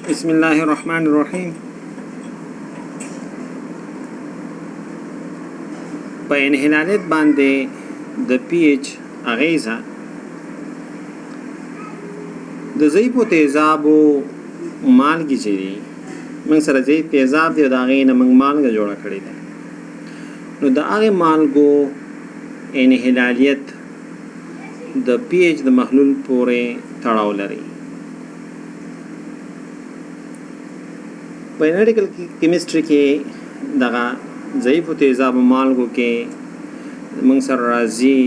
बिस्मिल्लाहिर्रहमानिर्रहीम। په انحلالت باندې د پی ایچ اغیزه د ضعیفو تیزابو مالګې چې دي موږ سره ضعیف تیزاب دی او د هغې نه موږ مالګه جوړه کړې ده. نو د هغې مالګو انحلالیت د پی ایچ د محلول پورې تړاو لري. په انالیټیکل کیمستري کې دغه ضعیفو تیزابو مالګو کې موږ سره راځي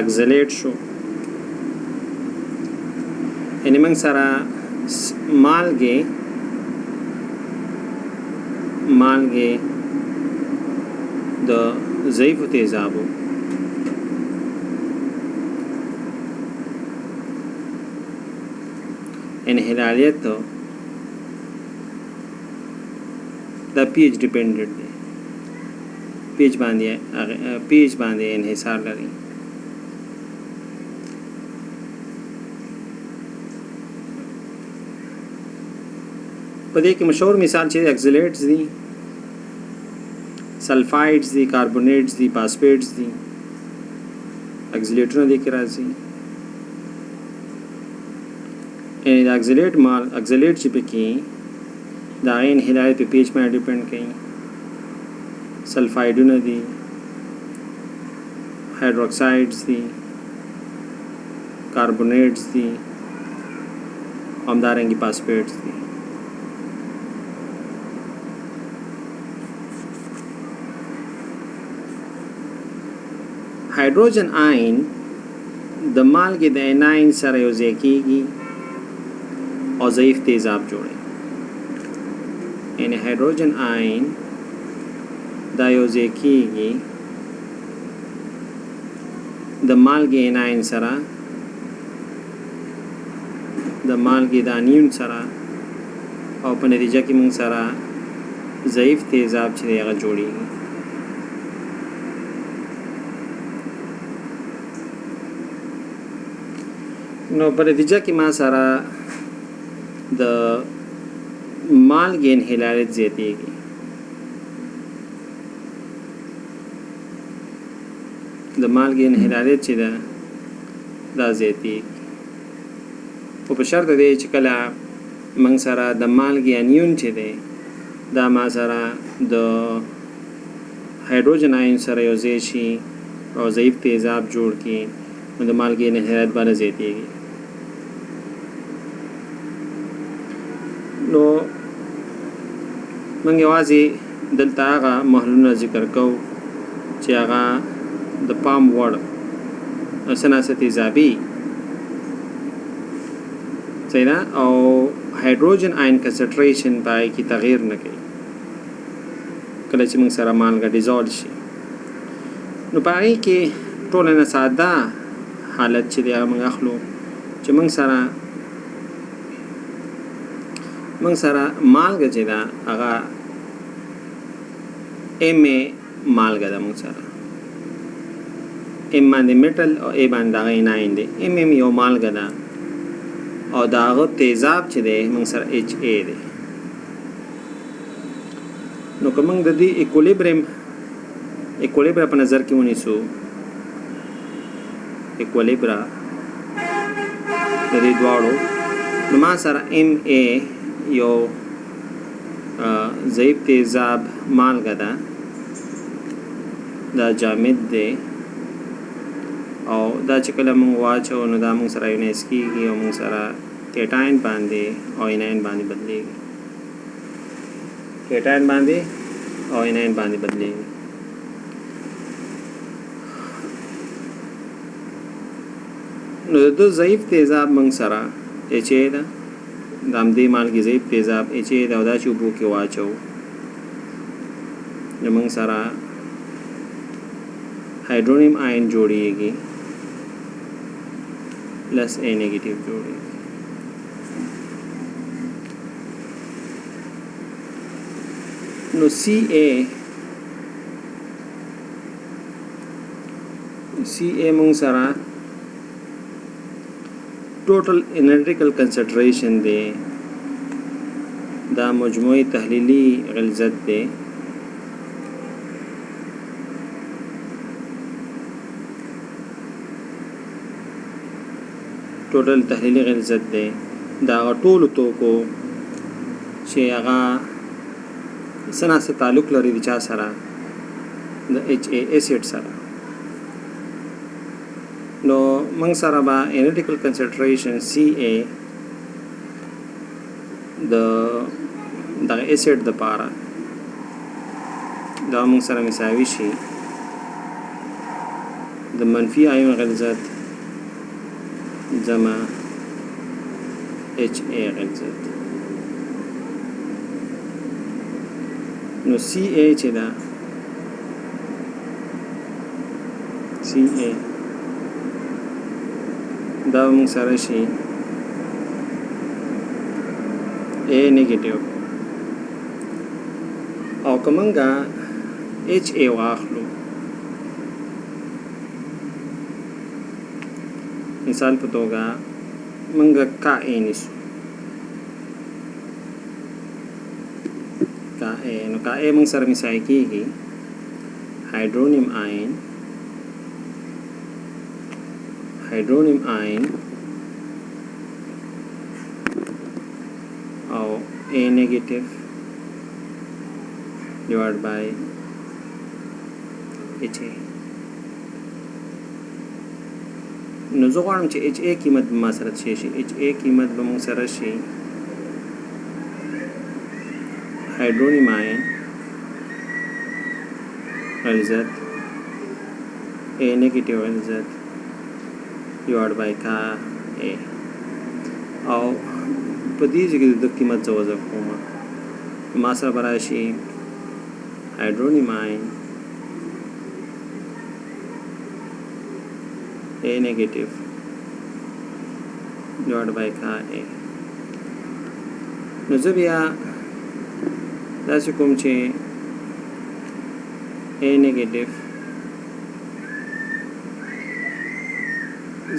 اکزلیټ شو، یعنې موږ سره مالګې د ضعیفو تیزابو انحلالیت دا پی ایچ ډیپندنٹ دی، پی ایچ باندې انحصار لري. په دې کې مشهور مثال چې اکزلیټس دي، سلفایډز دي، کاربونیټس دي، فاسفیټس دي، اکزلیټونه دې کې راځي. یعنې د اکزلیټ چې پکې دا غي انحلال په پیچ باندې ډیپند کوي. سلفایډونه دي، هایدروکسایډز دي، کاربونیټس دي، همدارنګه فاسفیټس دي. هایدروجن آین د مالګې د اناین سره یوځای کیږي او ضعیف تیزاب جوړوي. یعنی هایدروجن آین دا یوځای کیږي د مالګې اناین سره، د مالګې د انیون سره، او په نتیجه کې موږ سره ضعیف تیزاب چې دی هغه جوړیږي. نو په نتیجه کې ما سره د مالګې انحلالیت زیاتیږي. د مالګې انحلالیت چې ده دا زیاتیږي، خو په شرط دی چې کله موږ سره د مالګې انیون چې دی دا ما سره د هایدروجن آین سره یوځای شي او ضعیف تیزاب جوړ کړي، نو د مالګې انحلالیت باندې زیاتیږي. نو موږ یوازې دلته هغه محلولونه ذکر کوو چې هغه د پام وړ څه تیزابي صحیح ده، او هایدروجن آین کنسنټریشن په هغې کې تغییر نه کوي کله چې موږ سره مالګه ډیزالو شي. نو په هغې کې ټوله نه ساده حالت چې دی هغه موږ اخلو چې موږ سره مالګه چې ده هغه ایم ای مالګه ده. موږ سره ایم باندې میټل او ای باندې هغه اناین دی. ایم یو مالګه ده او د هغه تیزاب چې دی موږ سره ایچ ای دی. نو که موږ د دې ایکولیبریم په نظر کې ونیسو، ایکولیبرا د دې دواړو، نو ما سره ایم ای یو ضعیف تیزاب مالګه ده، دا جامد دی، او دا چې کله موږ واچو نو دا موږ سره یونیس کېږي او موږ سره کیټاین باندې او اناین باندې بدلېږي. کیټاین باندې او اناین باندې بدلېږي. نو د ضعیف تیزاب موږ سره ایچ ای ده، د همدې مالګې ضعیف تیزاب ایچ ای ده، او دا چې اوبو کې واچو نو موږ سره هایدرونیم آین جوړیږي پلس ای نیگیټیو جوړیږي. نو سی ای موږ سره ټوټل انرژیکل کنسنټریشن دی دا مجموعی تحلیلی غلظت دی ټوټل تحلیلی غلظت دی دا ټولو توکو چې هغه سره تعلق لري د چا سره د HA اسید سره نو موږ سره به انالیټیکل کنسنټریشن CA د اسید د پاره دا موږ سره مساوي شي د منفي آیون غلظت جمع HA غلظت نو CA چې دا CA دا موږ سره شي A نیگیټیو او کومنګا HA واخلو مثال په توګه موږ کا A نیسو کا A نو کا A موږ سره مساوي کیږي هایدرونیم آین او A negative divided by HA نو زه غواړم چې HA قیمت به ما سره شي HA قیمت به موږ سره شي هایدرونیم آین غلظت A negative غلظت divided by ka A او په دې ځای کې د قیمت څه وضع کوم ما سره به راشي هایدرونیم آین A negative divided by ka A نو زه بیا داسې کوم چې A negative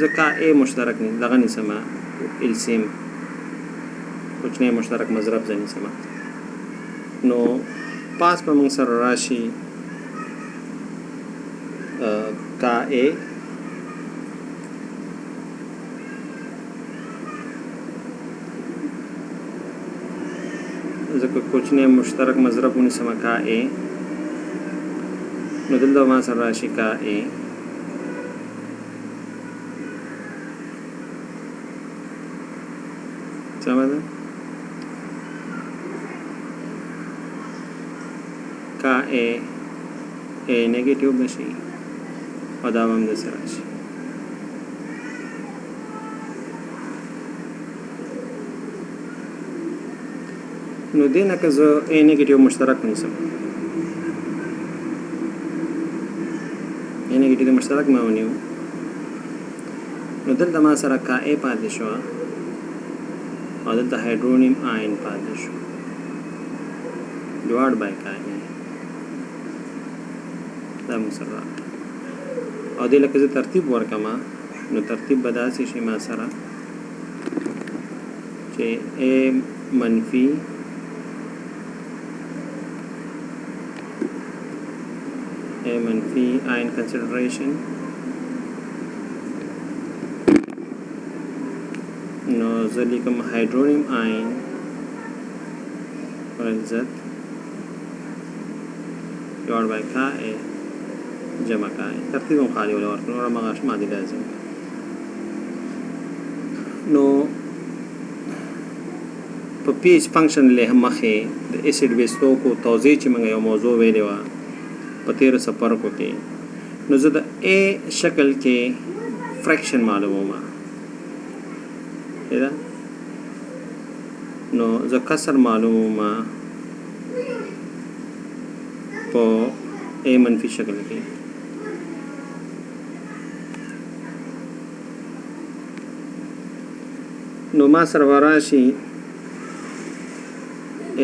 ځکه A مشترک نه دغه نیسمه السیم کوچنی مشترک مضرب ځنی سما نو پاس په موږ سره راشي کا A ځکه کوچنی مشترک مضرب ونی سما کا A نو دلته ما سره راشي کا A سمجھ کا A نیگیټیو بشي او دا هم د سره شي نو دینه که زه A نیگیټیو مشترک نیسم A نیگیټیو مشترک ما ونیو نو دلته ما سره کا A پاتې شو او دلته هایدرونیم آین پاتې شو ډیوایډ بای کا A دا مسره او دې لکه زه ترتیب ورکما نو ترتیب به داسې شي ما سره چې A منفي آین کنسیډریشن نو زه لیکم هایدرونیم آین غلظت ډیوایډ بای کا A جمع کا A ترتیب هم خالی ولا ورکړو نور مغاش ماده لازم نو په پیچ فنکشن له مخه د اسید بیسو کو توضیح چې موږ یو موضوع ویلې و په 13 سفر کو کې نو زه د A شکل کې فریکشن معلومه دا نو زه کسر معلومه په A منفي شکل کې نو ما سره وراشي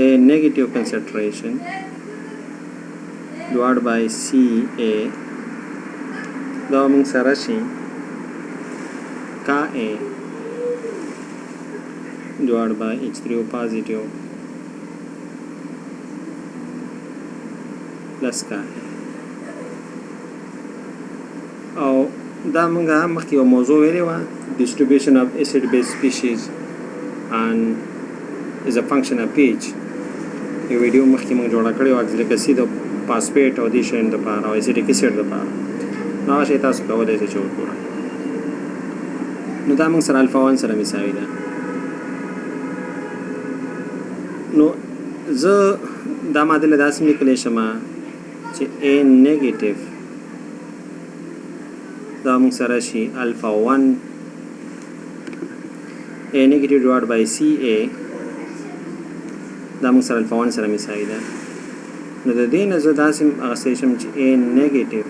A negative concentration divided by CA دا موږ سره شي کا A divided by H3O positive plus का او دا مونږه مخکې یو موضوع ویلې وه distribution of acid base species and is a function of pH یو ویډیو مخکې مونږ جوړه کړې وه اکسلیک اسید او فاسفیټ او دې شیانو دپاره او اسیډیک اسید دپاره نو هغه شی تاسو کولی شئ چې وګورئ نو دا مونږ سره الفا 1 سره مساوي ده نو زه دا معادله داسې لیکلی شم چې A نیګیټیو دا مونږ سره شي الفا 1 A نیګیټیو ډیوایډ بای CA دا مونږ سره الفا 1 سره مساوي ده نو د دې نه زه داسې اخیستی شم چې A نیګیټیو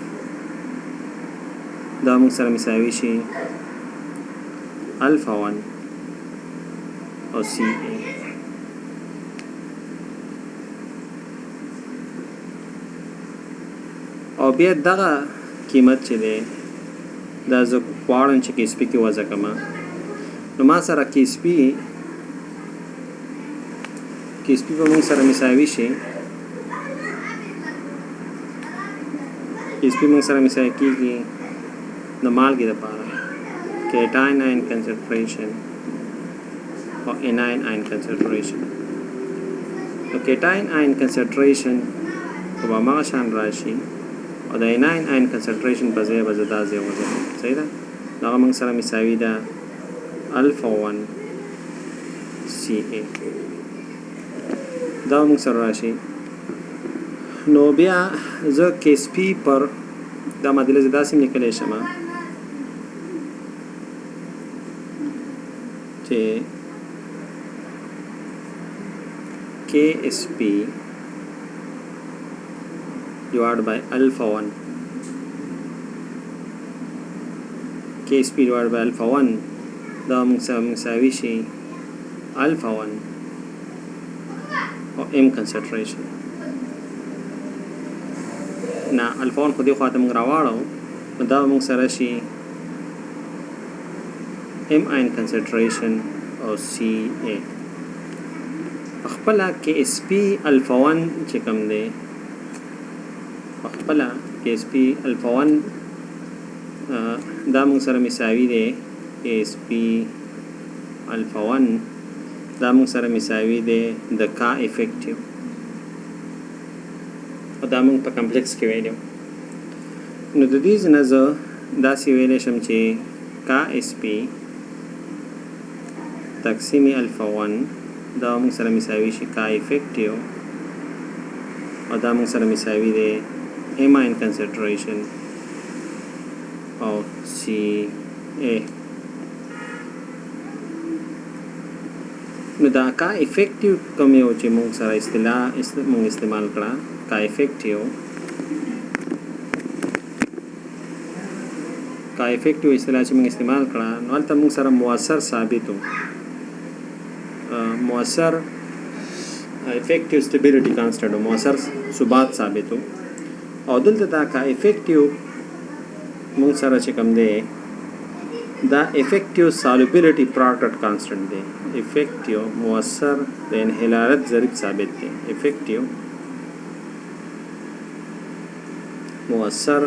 دا مونږ سره مساوي شي الفا 1 او CA او بیا دغه قیمت چې دی دا زه غواړم چې KSP کې وضع کړم نو ما سره KSP به موږ سره مساوي شي KSP موږ سره مساوي کېږي د مالګې دپاره کیټاین آین کنسنټریشن او اناین آین کنسنټریشن نو کیټاین آین کنسنټریشن خو به هماغه شان راشي او د اناین آین کنسنټریشن په ځای به زه دا ځای وضع کوم صحیح ده دغه موږ سره مساوي ده الفا 1 CA دا موږ سره راشي نو بیا زه KSP پر دا معادله زه داسې لیکلی شم چې KSP divided by alpha 1 KSP divided by alpha 1 دا مساوي شي alpha 1 او M concentration نه alpha 1 خو دې خواته موږ راواړو دا موږ سره شي M ion concentration او CA خپله KSP alpha 1 چې کوم دی خپله KSP alpha 1 دا موږ سره مساوي دی KSP alpha 1 دا موږ سره مساوي دی د کا افیکټیو او دا موږ په کمپلیکس کې ویلو نو د دې ځای نه زه داسې ویلی شم چې کا SP تقسیم الفا 1 دا موږ سره مساوي شي کا افیکټیو او دا موږ سره مساوي دی M ion concentration او CA نو دا کا افیکټیو کوم یو چې موږ سره موږ استعمال کړه کا افیکټیو اصطلاح چې موږ استعمال کړه نو هلته موږ سره مؤثر ثابت و مؤثر افیکټیو سټیبیلیټي کانسټنټ و مؤثر ثبات ثابت و او دلته دا کا افیکټیو موږ سره چې کوم دی دا افیکټیو سالوبیلیټي پروډکټ کانسټنټ دی افیکټیو مؤثر د انحلالت ضریب ثابت دی افیکټیو مؤثر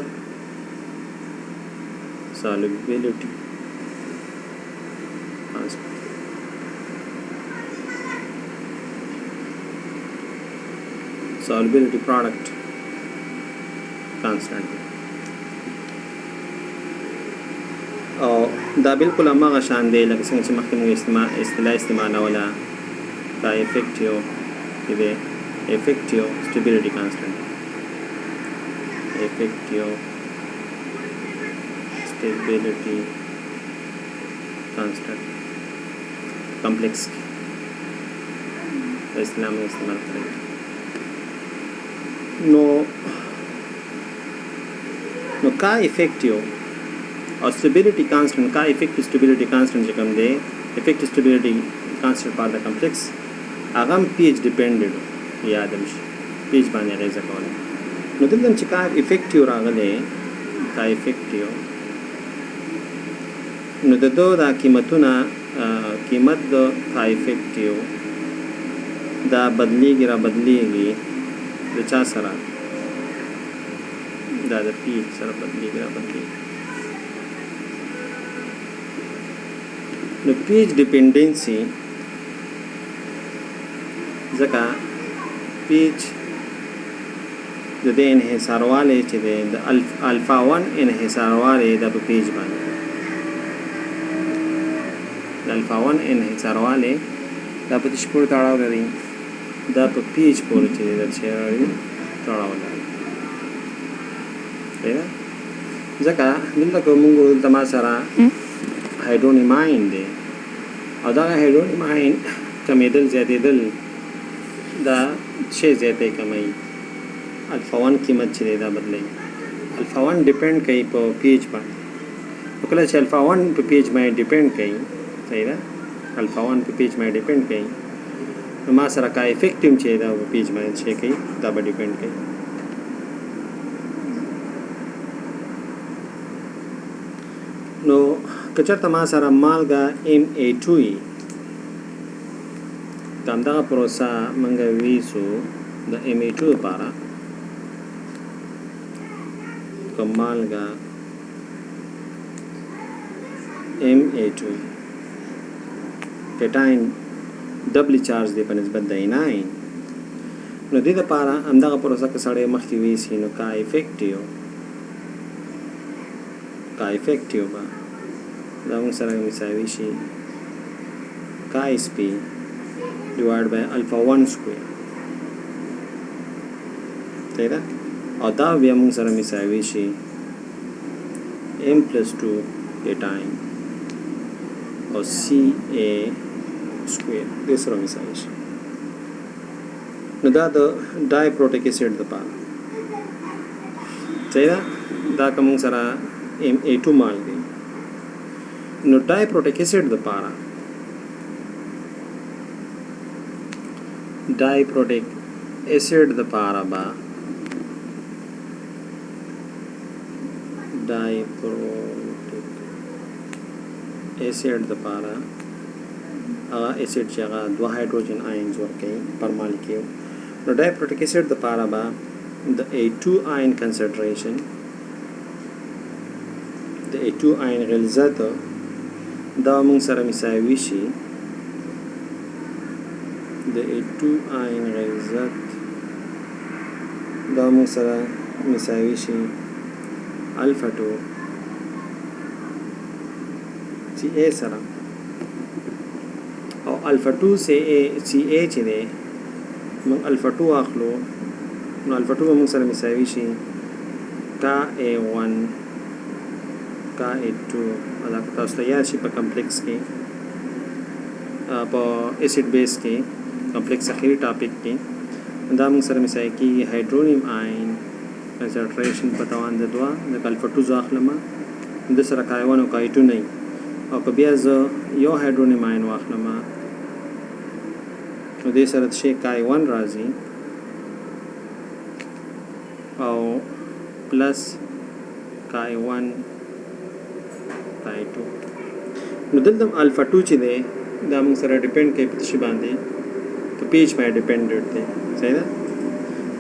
solubility constant solubility product constant او دا بالکل هماغه شان دی لکه څنګه چې مخکې موږ اصطلاح استعمالوله دا افیکټیو دی افیکټیو stability constant افیکټیو stability constant complex इस्लाम में इस्तेमाल करेंगे नो का effective और stability constant का effective stability constant जो कम दे effective stability constant पार द कॉम्प्लेक्स आगम पीएच डिपेंडेड याद हमश पीएच बाने रेज़ कौन नो दिल्दम चिका इफेक्टिव रागले का इफेक्टिव نو د دو دا قیمتونه قیمت د کا افیکټیو دا بدلیږي را بدلیږي د چا سره دا د پی سره بدلیږي را بدلیږي. نو پیج ډیپندنسي ځکه پیج د دې انحصاروالی چې دی د الفا 1 انحصاروالی دا په پیج باندې د الفا 1 انحصاروالی دا په تش پورې تړاو لري دا په پیج پورې چې دی د چیرې تړاو لري ځکه دلته کوم موږ دلته ما سره هایدرونیماین دی او دا هایدرونیماین کمیدل زیاتېدل دا شی زیاتې کمی الفا 1 قیمت چې دا بدلی الفا 1 ډیپند کوي په پیج باندې کله چې الفا 1 په پیج باندې ډیپند کوي صحیح ده الفا 1 په پیج باندې ډیپند کوي نو ما سره کا افیکټیو چې دا په پیج باندې شي کوي دا به ډیپند کوي. نو کچرته ما سره مالګه MA2 دغه پروسه منګه ویسو د MA2 لپاره مالګه MA2 کټاین ډبلی چارج دی په نسبت د اناین نو دې لپاره همدغه پروسه کې سړی مخکې ویسي نو کا افیکټیو به دا موږ سره مساوي شي کا SP divided by alpha 1 square صحیح ده او دا بیا موږ سره مساوي شي m plus 2 کټاین او CA square دې سره مساوي شي نو دا د ډای پروټیک اسید لپاره صحیح ده دا کوم سره MA2 مال دی نو ډای پروټیک اسید لپاره ډای پروټیک اسید لپاره با डाइप्रोटिक एसिड د پاره هغه एसिड چې هغه دوه هایدروجن آینز ورکوي پر مالیکول نو ډایپروټیک एसिड د پاره به د A2 آین کنسنټریشن د A2 آین غلظت دا موږ سره مساوي شي د A2 آین غلظت دا موږ سره مساوي شي alpha 2 CA سره او alpha 2 CA چې دی موږ alpha 2 اخلو نو alpha 2 موږ سره مساوي شي کا A1 کا A2 دا تاسو ته یاد شي په کمپلیکس کې په اسید بیس کې کمپلیکس اخیری ټاپک کې دا موږ سره مساوي کیږي هایدرونیم آین کنسنټریشن په توان د دوا د الفا 2 ځاخلمه د سره کایوان او کای2 نه او که بیا زه یو هایدرونیم آین واخلمه نو دې سره شي کای1 راځي او پلس کای1 کای2 نو دلته الفا 2 چې دی دا موږ سره ډیپند کوي په شی باندې په پیج باندې ډیپندنت دی صحیح ده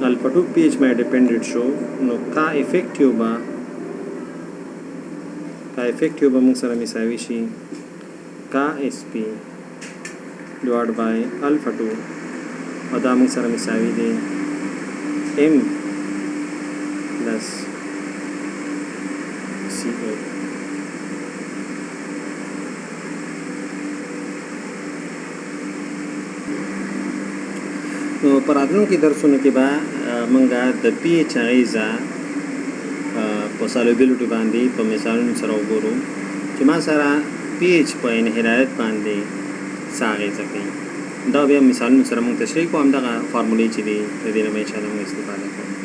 alpha 2 pH में dependent show no का effective ba موږ سره مساوي شي का SP divided by alpha 2 او دا موږ سره مساوي دي M plus CA نو پراتونو کې درسونه کې به منګه د پی ایچ اغیزه په سالوبیلیټي باندې په مثالونو سره وګورو چې ما سره پی ایچ په انحرارت باندې څه اغیزه کوي دا بیا مثالونو سره موږ تشریح کوو همدغه فارمولې چې دي د دې نه به انشاءالله موږ استفاده کوو